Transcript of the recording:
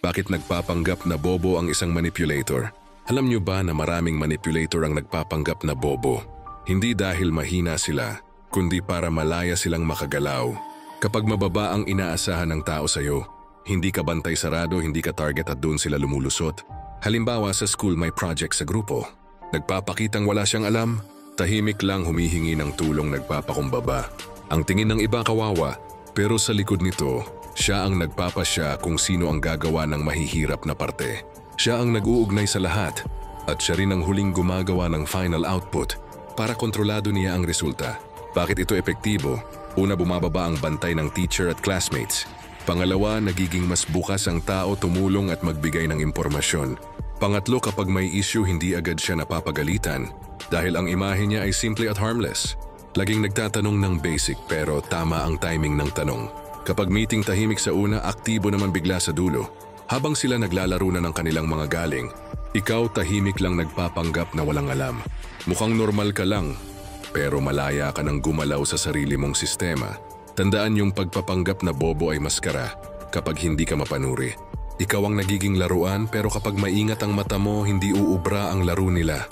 Bakit nagpapanggap na bobo ang isang manipulator? Alam niyo ba na maraming manipulator ang nagpapanggap na bobo? Hindi dahil mahina sila, kundi para malaya silang makagalaw. Kapag mababa ang inaasahan ng tao sa'yo, hindi ka bantay sarado, hindi ka target at doon sila lumulusot. Halimbawa sa school may project sa grupo. Nagpapakitang wala siyang alam, tahimik lang humihingi ng tulong nagpapakumbaba. Ang tingin ng iba kawawa, pero sa likod nito, siya ang nagpapasya kung sino ang gagawa ng mahihirap na parte. Siya ang nag-uugnay sa lahat at siya rin ang huling gumagawa ng final output para kontrolado niya ang resulta. Bakit ito epektibo? Una, bumababa ang bantay ng teacher at classmates. Pangalawa, nagiging mas bukas ang tao tumulong at magbigay ng impormasyon. Pangatlo, kapag may issue, hindi agad siya napapagalitan dahil ang imahe niya ay simple at harmless. Laging nagtatanong ng basic pero tama ang timing ng tanong. Kapag meeting tahimik sa una, aktibo naman bigla sa dulo. Habang sila naglalaro na ng kanilang mga galing, ikaw tahimik lang nagpapanggap na walang alam. Mukhang normal ka lang, pero malaya ka ng gumalaw sa sarili mong sistema. Tandaan yung pagpapanggap na bobo ay maskara kapag hindi ka mapanuri. Ikaw ang nagiging laruan pero kapag maingat ang mata mo, hindi uubra ang laro nila.